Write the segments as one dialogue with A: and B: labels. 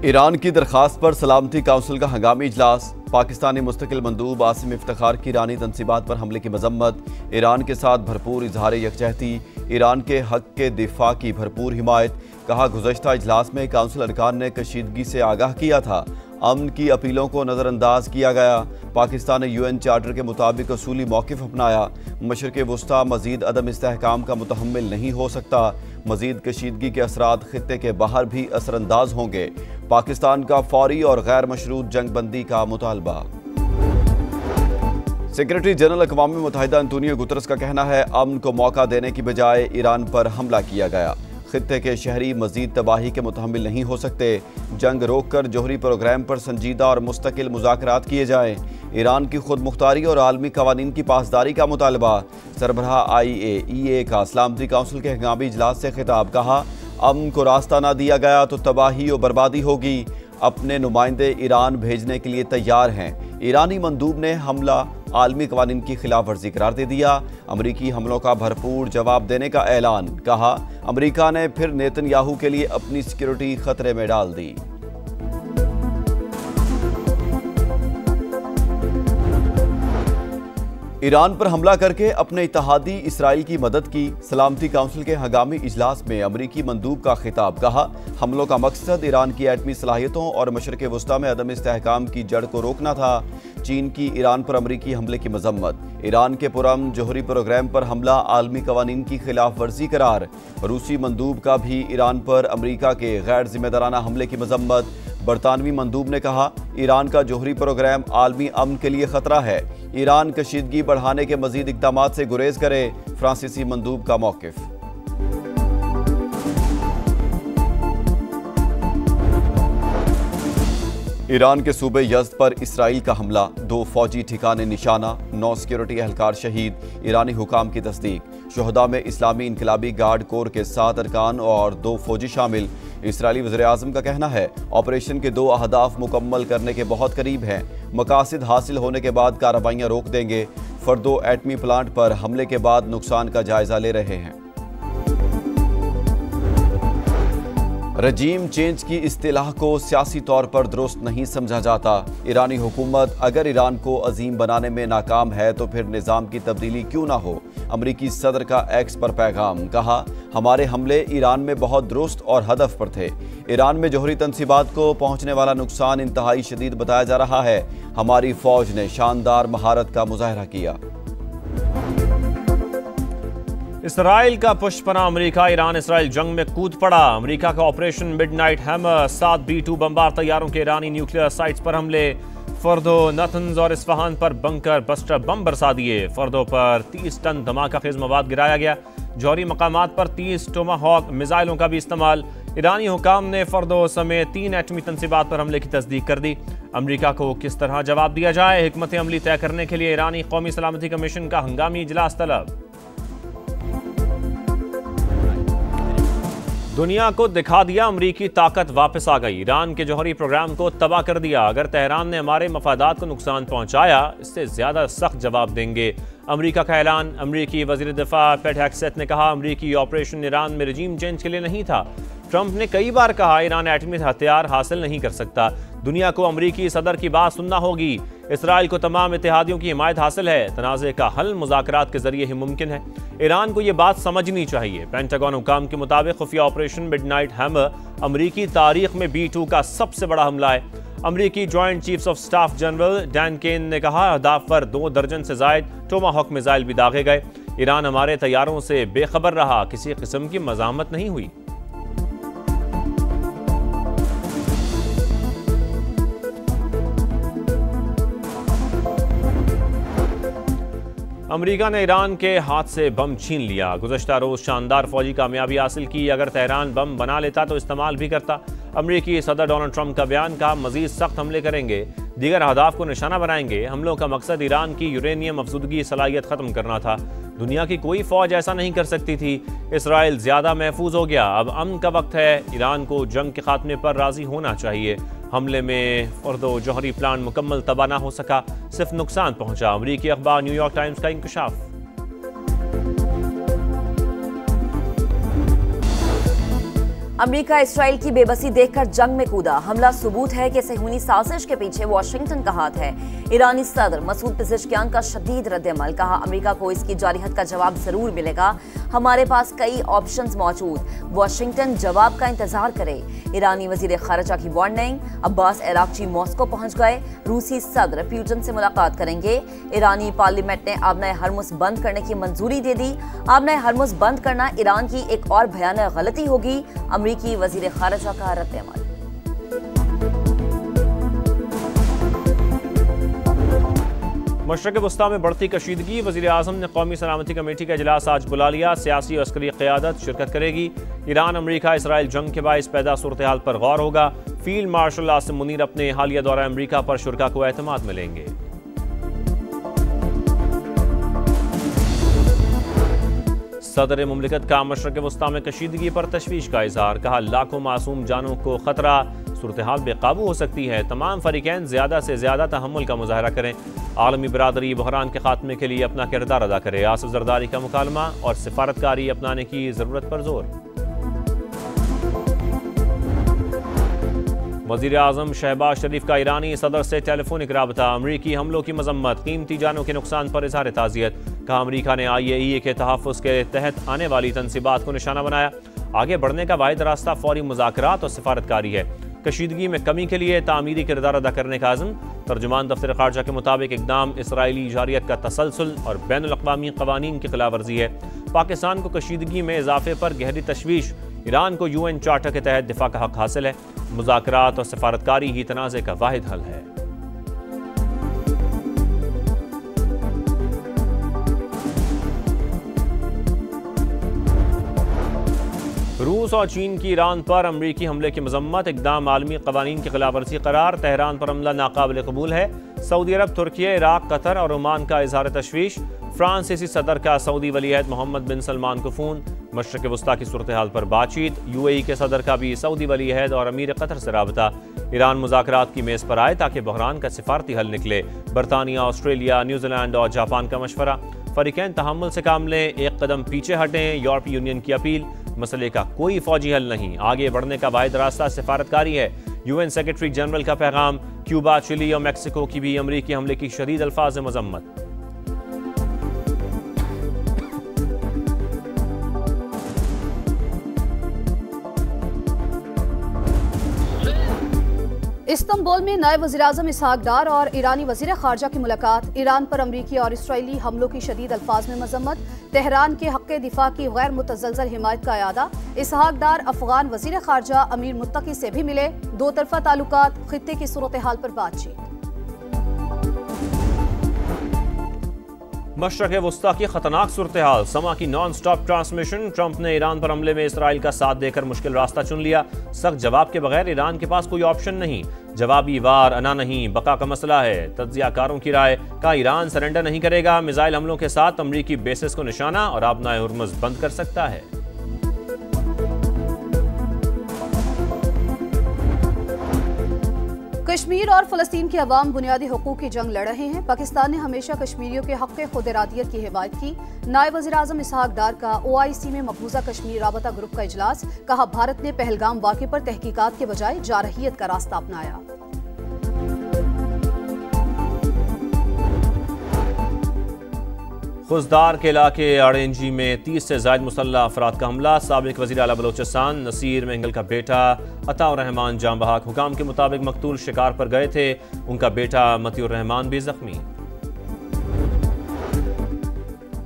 A: Iran की दरखास्त पर सलामती काउंसिल का हंगामी इजलास। पाकिस्तानी मुस्तकिल मंदूब आसिम इफ्तिखार की ईरानी तनसीबात पर हमले की मजम्मत। ईरान के साथ भरपूर इजहार यकजहती, ईरान के हक के दिफा की भरपूर हिमायत। कहा, गुज़श्ता इजलास में काउंसिल अरकान ने कशीदगी से आगाह किया था, अमन की अपीलों को नज़रअंदाज किया गया। पाकिस्तान ने UN चार्टर के मुताबिक असूली मौक़िफ़ अपनाया। मशरिक़ वस्ता मज़ीद अदम इस्तेहकाम का मुतहम्मिल नहीं हो सकता। मज़ीद कशीदगी के असरात खित्ते के बाहर भी असरअंदाज होंगे। पाकिस्तान का फौरी और गैर मशरूत जंग बंदी का मुतालबा। सेक्रेटरी जनरल अक़वाम मुत्तहिदा अंतोनियो गुतरस का कहना है, अमन को मौका देने की बजाय ईरान पर हमला किया गया। खित्ते के शहरी मज़ीद तबाही के मुतहम्मिल नहीं हो सकते। जंग रोक कर जोहरी प्रोग्राम पर संजीदा और मुस्तकिल मुज़ाकरात किए जाएँ। ईरान की खुद मुख्तारी और आलमी कवानीन की पासदारी का मुतालबा। सरबराह IAEA का सलामती काउंसिल के हंगामी इजलास से खिताब। कहा, अमन को रास्ता ना दिया गया तो तबाही और बर्बादी होगी। अपने नुमाइंदे ईरान भेजने के लिए तैयार हैं। ईरानी मंदूब ने हमला आलमी कवानीन की खिलाफ वर्जी करार दे दिया। अमरीकी हमलों का भरपूर जवाब देने का ऐलान। कहा, अमरीका ने फिर नेतन्याहू के लिए अपनी सिक्योरिटी खतरे में डाल दी। ईरान पर हमला करके अपने इत्तेहादी इसराइल की मदद की। सलामती काउंसिल के हंगामी इजलास में अमरीकी मंदूब का खिताब। कहा, हमलों का मकसद ईरान की एटमी सलाहियतों और मशरिक़ वस्ता में अदम इस्तेहकाम की जड़ को रोकना था। चीन की ईरान पर अमरीकी हमले की मजम्मत। ईरान के पुरअमन जोहरी प्रोग्राम पर हमला आलमी कवानीन की खिलाफ वर्जी करार। रूसी मंदूब का भी ईरान पर अमरीका के गैर जिम्मेदाराना हमले की मजम्मत। बरतानवी मंदूब ने कहा, ईरान का जोहरी प्रोग्राम आलमी अमन के लिए खतरा है। ईरान कशीदगी बढ़ाने के मजीद इक़दामात से गुरेज करे। फ्रांसीसी मंदूब का मौक़िफ़। ईरान के सूबे यज़्द पर इसराइल का हमला। 2 फौजी ठिकाने निशाना, 9 सिक्योरिटी एहलकार शहीद। ईरानी हुकाम की तस्दीक। शुहदा में इस्लामी इनकलाबी गार्ड कोर के 7 अरकान और 2 फौजी शामिल। इसराइली वज़ीर-ए-आज़म का कहना है, ऑपरेशन के 2 अहदाफ मुकम्मल करने के बहुत करीब हैं। मकासद हासिल होने के बाद कार्रवाइयाँ रोक देंगे। फर्दो एटमी प्लांट पर हमले के बाद नुकसान का जायजा ले रहे हैं। रजीम चेंज की इस्तिलाह को सियासी तौर पर दुरुस्त नहीं समझा जाता। ईरानी हुकूमत अगर ईरान को अजीम बनाने में नाकाम है तो फिर निज़ाम की तब्दीली क्यों ना हो। अमरीकी सदर का एक्स पर पैगाम। कहा, हमारे हमले ईरान में बहुत दुरुस्त और हदफ पर थे। ईरान में जोहरी तनसीबात को पहुंचने वाला नुकसान इंतहाई शदीद बताया जा रहा है। हमारी फौज ने शानदार महारत का मुजाहरा किया।
B: इसराइल का पुष्पना अमेरिका। ईरान इसराइल जंग में कूद पड़ा। अमेरिका का operation midnight hammer. 7 B-2 bomber तैयारों के ईरानी न्यूक्लियर साइट्स पर हमले। फर्दो, नतन्ज और इस्फहान पर बंकर बस्टर बम बरसा दिए। फर्दो पर 30 टन धमाका खेज मवाद गिराया गया। जौहरी मकामात पर 30 टोमाहॉक मिसाइलों का भी इस्तेमाल। ईरानी हुकाम ने फर्दो समेत 3 एटमी तनसीबात पर हमले की तस्दीक कर दी। अमेरिका को किस तरह जवाब दिया जाए, हिकमत अमली तय करने के लिए ईरानी कौमी सलामती कमीशन का हंगामी इजलास तलब। दुनिया को दिखा दिया, अमरीकी ताकत वापस आ गई। ईरान के जौहरी प्रोग्राम को तबाह कर दिया। अगर तेहरान ने हमारे मफादात को नुकसान पहुंचाया, इससे ज्यादा सख्त जवाब देंगे। अमरीका का ऐलान। अमरीकी वजीर दिफा पेट हेग्सेथ ने कहा, अमरीकी ऑपरेशन ईरान में रजीम चेंज के लिए नहीं था। ट्रंप ने कई बार कहा, ईरान एटमी हथियार हासिल नहीं कर सकता। दुनिया को अमरीकी सदर की बात सुनना होगी। इसराइल को तमाम इत्तेहादियों की हिमायत हासिल है। तनाज़े का हल मुज़ाकरात के जरिए ही मुमकिन है। ईरान को यह बात समझनी चाहिए। पेंटागन हुकाम के मुताबिक खुफिया ऑपरेशन मिडनाइट हैमर अमरीकी तारीख में B-2 का सबसे बड़ा हमला है। अमरीकी joint chiefs of staff general Dan Caine ने कहा, अहदाफ पर 2 दर्जन से जायद टोमाहॉक मिसाइल भी दागे गए। ईरान हमारे तैयारों से बेखबर रहा, किसी किस्म की मज़ामत नहीं हुई। अमेरिका ने ईरान के हाथ से बम छीन लिया। गुज़श्ता रोज़ शानदार फौजी कामयाबी हासिल की। अगर तेहरान बम बना लेता तो इस्तेमाल भी करता। अमेरिकी सदर डोनाल्ड ट्रंप का बयान। का मजीद सख्त हमले करेंगे, दीगर अहदाफ को निशाना बनाएंगे। हमलों का मकसद ईरान की यूरेनियम अफजुदगी सलाहियत ख़त्म करना था। दुनिया की कोई फौज ऐसा नहीं कर सकती थी। इसराइल ज़्यादा महफूज हो गया। अब अमन का वक्त है। ईरान को जंग के खात्मे पर राज़ी होना चाहिए। हमले में फर्दो जौहरी प्लांट मुकम्मल तबाह ना हो सका, सिर्फ नुकसान पहुंचा। अमरीकी अखबार न्यूयॉर्क टाइम्स का इंकशाफ।
C: अमेरिका इसराइल की बेबसी देखकर जंग में कूदा। हमला सबूत है कि सेहूनी साजिश के पीछे वाशिंगटन का हाथ है। ईरानी सदर मसूद पेज़ेश्कियान का शदीद रद्द-ए-अमल। कहा, अमेरिका को इसकी जारहियत का जवाब जरूर मिलेगा। हमारे पास कई ऑप्शंस मौजूद। वाशिंगटन जवाब का इंतजार करे। ईरानी वजीर खारजा की वार्निंग। अब्बास अरागची मॉस्को पहुंच गए। रूसी सदर पुतिन से मुलाकात करेंगे। ईरानी पार्लियामेंट ने आबनाए हरमुज बंद करने की मंजूरी दे दी। आबनाए हरमुज बंद करना ईरान की एक और भयानक गलती होगी। अमेरिकी वजीर खारजा का रद्द-ए-अमल।
B: मशरक़ वस्ता में बढ़ती कशीदगी। वज़ीर आज़म ने कौमी सलामती कमेटी का इजलास आज बुला लिया। सियासी और अस्करी क़यादत शिरकत करेगी। ईरान अमेरिका इसराइल जंग के बाइस पैदा सूरत हाल पर गौर होगा। फील्ड मार्शल आसिम मुनीर अपने हालिया दौरा अमेरिका पर शुरा को एतमाद मिलेंगे। सदर मुमलिकत का मशरक़ वस्ता में कशीदगी पर तशवीश का इजहार। कहा, लाखों मासूम जानों को खतरा। सूरत हाल बेकाबू हो सकती है। तमाम फरीकैन ज़्यादा से ज़्यादा तहम्मुल का मुजाहरा करें। आलमी बरादरी बहरान के खात्मे के लिए अपना किरदार अदा करे। आसिफ जरदारी का मुकालमा और सिफारतकारी अपनाने की ज़रूरत पर जोर। वज़ीर आज़म शहबाज शरीफ का ईरानी सदर से टेलीफोनिक राबता। अमरीकी हमलों की मजम्मत। कीमती जानों के नुकसान पर इजहार ताज़ियत। कहा, अमरीका ने IAEA के तहफ़्फ़ुज़ के तहत आने वाली तनसीबात को निशाना बनाया। आगे बढ़ने का वाहिद रास्ता फौरी मुज़ाकरात और सिफारतकारी है। कशीदगी में कमी के लिए तामीरी किरदार अदा करने का आज़म। तर्जुमान दफ्तर खारजा के मुताबिक इक़दाम इसराइली जारियत का तसलसल और बैनुल-अक़वामी क़वानीन की खिलाफ वर्जी है। पाकिस्तान को कशीदगी में इजाफे पर गहरी तशवीश। ईरान को UN चार्टर के तहत दिफा का हक हासिल है। मुज़ाकरात और सिफारतकारी ही तनाज़े का वाहिद हल है। रूस और चीन की ईरान पर अमरीकी हमले की मजम्मत। इक़दाम आलमी क़वानीन की खिलाफ वर्जी करार। तेहरान पर हमला नाकाबिल कबूल है। सऊदी अरब, तुर्की, इराक, कतर और ओमान का इजहार तशवीश। फ्रांसीसी सदर का सऊदी वलीअहद मोहम्मद बिन सलमान को फ़ोन। मशरक़ वस्ता की सूरत हाल पर बातचीत। UAE के सदर का भी सऊदी वलीअहद और अमीर कतर से राबता। ईरान मुज़ाकरात की मेज़ पर आए ताकि बहरान का सिफारती हल निकले। बरतानिया, ऑस्ट्रेलिया, न्यूजीलैंड और जापान का मशवरा। फ़रीक़ैन तहम्मुल से काम लें, एक कदम पीछे हटें। यूरोपीय यूनियन की अपील। मसले का कोई फौजी हल नहीं, आगे बढ़ने का वाहिद रास्ता सिफारतकारी है। UN सेक्रेटरी जनरल का पैगाम। क्यूबा, चिली और मैक्सिको की भी अमरीकी हमले की शदीद अल्फाज मजम्मत।
D: इस्तांबुल में नए वज़ीर-ए-आज़म इसहाक डार और ईरानी वज़ीर खारजा की मुलाकात। ईरान पर अमरीकी और इसराइली हमलों की शदीद अल्फाज में मजम्मत। तेहरान के हक़ दिफा की गैर मुतज़लज़ल हिमायत का अयादा। इसहाक डार अफ़गान वज़ीर खारजा अमीर मुत्तकी से भी मिले। दो तरफ़ा ताल्लुकात, खित्ते की सूरत हाल पर बातचीत।
B: मशरक़ वस्ता की खतरनाक सूरत हाल। समा की नॉन स्टॉप ट्रांसमिशन। ट्रंप ने ईरान पर हमले में इसराइल का साथ देकर मुश्किल रास्ता चुन लिया। सख्त जवाब के बगैर ईरान के पास कोई ऑप्शन नहीं। जवाबी वार अना नहीं, बका का मसला है। तज्ज़ियाकारों की राय का ईरान सरेंडर नहीं करेगा। मिसाइल हमलों के साथ अमरीकी बेसिस को निशाना और आबनाए हुर्मुज़ बंद कर सकता है।
D: कश्मीर और फ़लस्तीन के अवाम बुनियादी हुकूक की जंग लड़ रहे हैं। पाकिस्तान ने हमेशा कश्मीरियों के हक़ खुद इरादियत की हिमायत की। नायब वज़ीर-ए-आज़म इसहाक डार का OIC में मकबूजा कश्मीर राबता ग्रुप का इजलास। कहा, भारत ने पहलगाम वाक़े पर तहकीकात के बजाय जारहियत का रास्ता अपनाया।
B: खुजदार के इलाके RNG में 30 से ज़ायद मुसल्लह अफराद का हमला। साबिक वज़ीर आला बलोचिस्तान नसीर मेंगल का बेटा अताउर रहमान जाम बहक। हुकाम के मुताबिक मकतूल शिकार पर गए थे। उनका बेटा मतीउर रहमान भी जख्मी।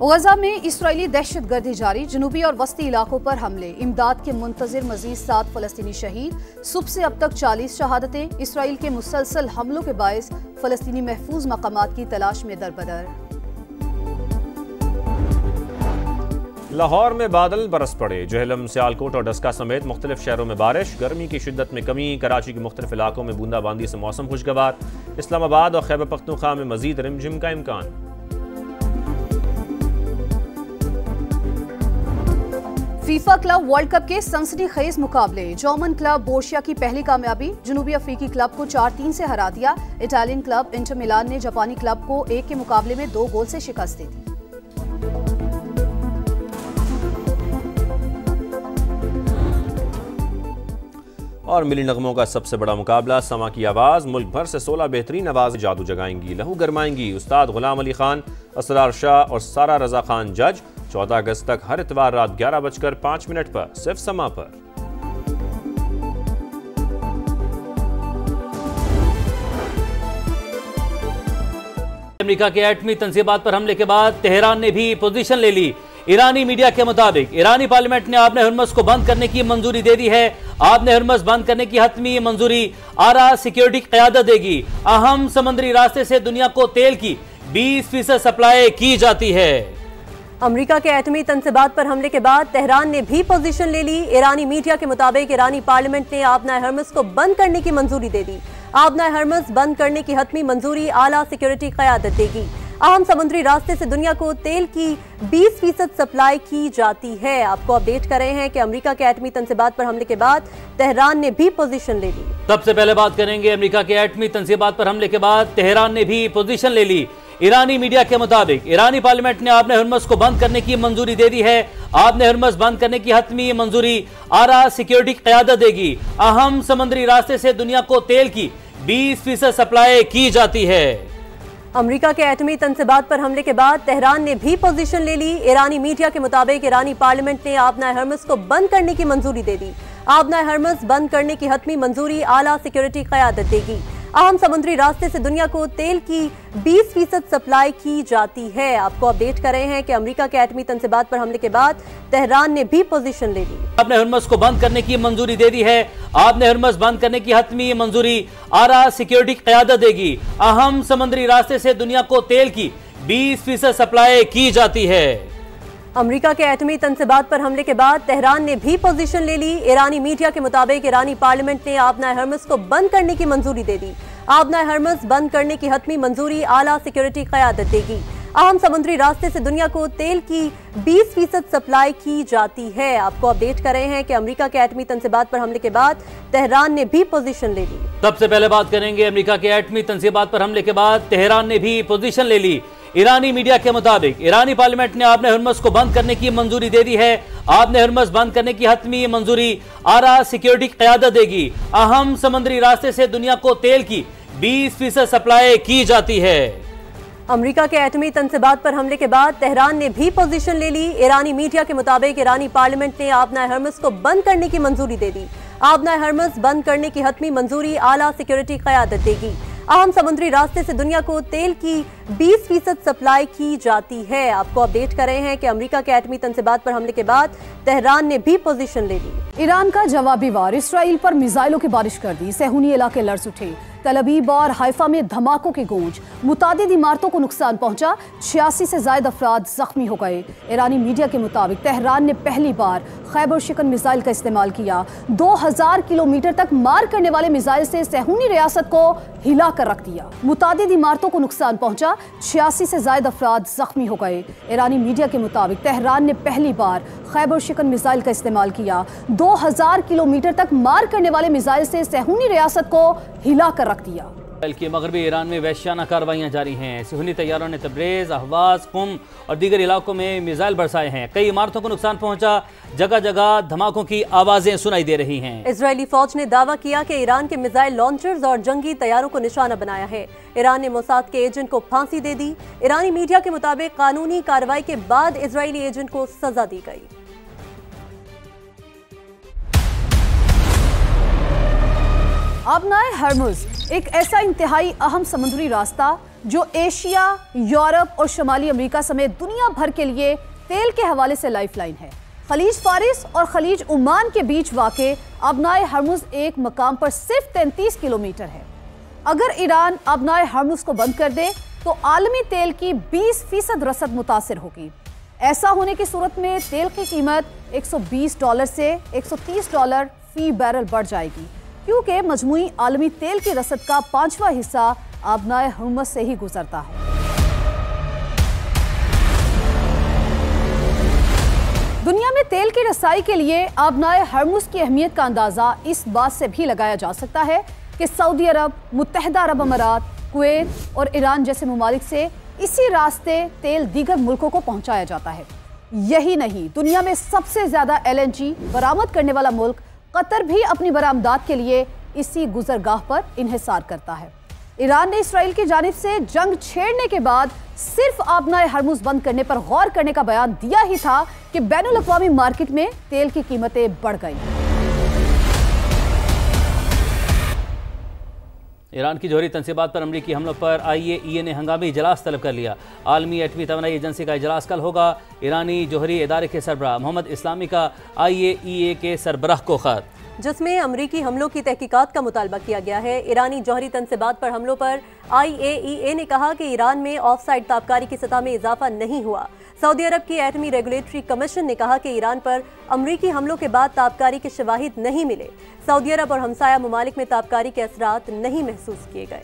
D: गजा में इसराइली दहशतगर्दी जारी। जनूबी और वस्ती इलाकों पर हमले। इमदाद के मुंतजिर मजीद 7 फ़लस्तीनी शहीद। सुबह से अब तक 40 शहादतें। इसराइल के मुसलसल हमलों के बायस फ़लस्तीनी महफूज मकामात की तलाश में दरबदर।
B: लाहौर में बादल बरस पड़े। जहलम, सियालकोट और डस्का समेत मुख्तलिफ शहरों में बारिश। गर्मी की शिद्दत में कमी। कराची के मुख्तलिफ इलाकों में बूंदाबांदी से मौसम खुशगवार। इस्लामाबाद और खैबर पख्तूनख्वा में मजीद रिमझिम का इम्कान।
D: फीफा क्लब वर्ल्ड कप के सनसनीखेज मुकाबले। जर्मन क्लब बोर्शिया की पहली कामयाबी। जनूबी अफ्रीकी क्लब को 4-3 से हरा दिया। इटालियन क्लब इंटर मिलान ने जापानी क्लब को 1 के मुकाबले में 2 गोल से शिकस्त दी थी।
B: और मिली नगमों का सबसे बड़ा मुकाबला समा की आवाज़ मुल्क भर से 16 बेहतरीन आवाज़ जादू जगाएंगी, लहू गरमाएंगी। उस्ताद गुलाम अली खान, असरार शाह और सारा रजा खान जज। 14 अगस्त तक हर इतवार रात 11:05 पर सिर्फ समा पर।
E: अमेरिका के एटमी तंजीबात पर हमले के बाद तेहरान ने भी पोजीशन ले ली। ईरानी मीडिया के मुताबिक ईरानी पार्लियामेंट ने आबने हरमज को बंद करने की मंजूरी दे दी है। आबने हरमज बंद करने की हतमी मंजूरी आरा सिक्योरिटी क़यादत देगी। अहम समुद्री रास्ते से दुनिया को तेल की 20% सप्लाई की जाती है।
F: अमेरिका के एटमी तंजीबात पर हमले के बाद तेहरान ने भी पोजीशन ले ली। ईरानी मीडिया के मुताबिक ईरानी पार्लियामेंट ने आबना हरमज को बंद करने की मंजूरी दे दी। आबना हरमज बंद करने की हतमी मंजूरी आला सिक्योरिटी क़यादत देगी। अहम समुद्री रास्ते से दुनिया को तेल की 20% सप्लाई की जाती है। आपको अपडेट कर रहे हैं कि अमेरिका के एटमी तंजीबात पर हमले के बाद तेहरान ने भी पोजीशन ले ली।
E: सबसे पहले बात करेंगे अमेरिका के एटमी तंजीबात पर हमले के बाद तेहरान ने भी पोजीशन ले ली। ईरानी मीडिया के मुताबिक ईरानी पार्लियामेंट ने आबने हरमज को बंद करने की मंजूरी दे दी है। आबने हरमज बंद करने की हतमी मंजूरी आरा सिक्योरिटी क़यादत देगी। अहम समुद्री रास्ते से दुनिया को तेल की 20% सप्लाई की जाती है।
F: अमेरिका के एटमी तंजीबात पर हमले के बाद तेहरान ने भी पोजीशन ले ली। ईरानी मीडिया के मुताबिक ईरानी पार्लियामेंट ने आबना हरमज को बंद करने की मंजूरी दे दी। आबना हरमज बंद करने की हतमी मंजूरी आला सिक्योरिटी क़यादत देगी। अहम समुद्री रास्ते से दुनिया को तेल की 20% सप्लाई की जाती है। आपको अपडेट कर रहे हैं कि अमेरिका के एटमी तंजीबात पर हमले के बाद तेहरान ने भी पोजीशन ले ली।
E: आबने हरमज को बंद करने की मंजूरी दे दी है। आबने हरमज बंद करने की हतमी मंजूरी आरा सिक्योरिटी क़यादत देगी। अहम समुद्री रास्ते से दुनिया को तेल की 20% सप्लाई की जाती है।
F: अमेरिका के एटमी तंजीबात पर हमले के बाद तेहरान ने भी पोजीशन ले ली। ईरानी मीडिया के मुताबिक ईरानी पार्लियामेंट ने आबना हरमज को बंद करने की मंजूरी दे दी। आबना हरमज बंद करने की हतमी मंजूरी आला सिक्योरिटी क़यादत देगी। अहम समुद्री रास्ते से दुनिया को तेल की 20% सप्लाई की जाती है। आपको अपडेट कर रहे हैं कि अमेरिका के एटमी तंजीबात पर हमले के बाद तेहरान ने भी पोजीशन ले ली।
E: सबसे पहले बात करेंगे अमेरिका के एटमी तंजीबात पर हमले के बाद तेहरान ने भी पोजीशन ले ली। ईरानी मीडिया के मुताबिक ईरानी पार्लियामेंट ने आबने हरमज को बंद करने की मंजूरी दे दी है। आबने हरमज बंद करने की हतमी मंजूरी आरा सिक्योरिटी क़यादत देगी। अहम समुद्री रास्ते से दुनिया को तेल की 20% सप्लाई की जाती है।
F: अमेरिका के एटमी तंजीबात पर हमले के बाद तेहरान ने भी पोजीशन ले ली। ईरानी मीडिया के मुताबिक ईरानी पार्लियामेंट ने आबना हरमज को बंद करने की मंजूरी दे दी। आबना हरमज बंद करने की हतमी मंजूरी आला सिक्योरिटी क़यादत देगी। अहम समुद्री रास्ते से दुनिया को तेल की 20% सप्लाई की जाती है। आपको अपडेट कर रहे हैं कि अमेरिका के एटमी तंजीबात पर हमले के बाद तेहरान ने भी पोजीशन ले ली।
D: ईरान का जवाबी वार इसराइल पर मिसाइलों की बारिश कर दी। सेहूनी इलाके लर्ज उठे। तल अबीब और हाइफा में धमाकों की गूंज। मुतादिद इमारतों को नुकसान पहुंचा। 86 से ज्यादा अफराद जख्मी हो गए। ईरानी मीडिया के मुताबिक तेहरान ने पहली बार खैबर शिकन मिसाइल का इस्तेमाल किया। 2000 किलोमीटर तक मार करने वाले मिसाइल से सेहूनी रियासत को हिला कर रख दिया। मुतादिद इमारतों को नुकसान पहुंचा। 86 से ज्यादा अफराद जख्मी हो गए। ईरानी मीडिया के मुताबिक तेहरान ने पहली बार खैबर शिकन मिसाइल का इस्तेमाल किया। 2000 किलोमीटर तक मार करने वाले मिसाइल से सेहूनी रियासत को हिला कर रख दिया।
E: बल्कि मगरबी ईरान में वहशियाना कार्रवाइयाँ जारी हैं। सेहूनी तैयारों ने तब्रेज़, अहवाज, कुम और दीगर इलाकों में मिसाइल बरसाए हैं। कई इमारतों को नुकसान पहुंचा। जगह जगह धमाकों की आवाजें सुनाई दे रही हैं।
F: इजरायली फौज ने दावा किया कि ईरान के मिसाइल लॉन्चर्स और जंगी तैयारों को निशाना बनाया है। ईरान ने मोसाद के एजेंट को फांसी दे दी। ईरानी मीडिया के मुताबिक कानूनी कार्रवाई के बाद इजरायली एजेंट को सजा दी गई।
D: आबनाए हरमुज एक ऐसा इंतहाई अहम समुद्री रास्ता जो एशिया, यूरोप और शुमाली अमेरिका समेत दुनिया भर के लिए तेल के हवाले से लाइफलाइन है। खलीज फारिस और खलीज ओमान के बीच वाक़े आबनाए हरमुज एक मकाम पर सिर्फ 33 किलोमीटर है। अगर ईरान आबनाए हरमुज को बंद कर दे तो आलमी तेल की 20% रसद मुतासिर होगी। ऐसा होने की सूरत में तेल की कीमत $120 से $130 फी बैरल बढ़ जाएगी, क्योंकि मजमूई आलमी तेल की रसद का 5वां हिस्सा आबनाए हरमुज से ही गुजरता है। दुनिया में तेल की रसाई के लिए आबनाए हरमुज की अहमियत का अंदाजा इस बात से भी लगाया जा सकता है कि सऊदी अरब, मुत्तहिदा अरब अमारात, कुवैत और ईरान जैसे ममालिक से इसी रास्ते तेल दीगर मुल्कों को पहुंचाया जाता है। यही नहीं, दुनिया में सबसे ज्यादा LNG बरामद करने वाला मुल्क कतर भी अपनी बरामदात के लिए इसी गुजरगाह पर इन्हिसार करता है। ईरान ने इसराइल की जानिब से जंग छेड़ने के बाद सिर्फ आबनाए हरमुज बंद करने पर गौर करने का बयान दिया ही था कि बैनुल अक़वामी मार्केट में तेल की कीमतें बढ़ गई।
E: ईरान की जौहरी तनसीबात पर अमरीकी हमलों पर IAEA ने हंगामी इजलास तलब कर लिया। आलमी एटमी तवानाई एजेंसी का इजलास कल होगा। ईरानी जौहरी इदारे के सरबराह मोहम्मद इस्लामी का IAEA के सरबराह को खत,
F: जिसमें अमरीकी हमलों की तहकीकात का मुतालबा किया गया है। ईरानी जौहरी तनसीबात पर हमलों पर IAEA ने कहा कि ईरान में ऑफ साइड ताबकारी की सतह में इजाफा नहीं हुआ। सऊदी अरब की एटमी रेगुलेटरी कमीशन ने कहा कि ईरान पर अमरीकी हमलों के बाद ताबकारी के शवाहिद नहीं मिले। सऊदी अरब और हमसाया ममालिक में ताबकारी के असरात नहीं महसूस किए गए।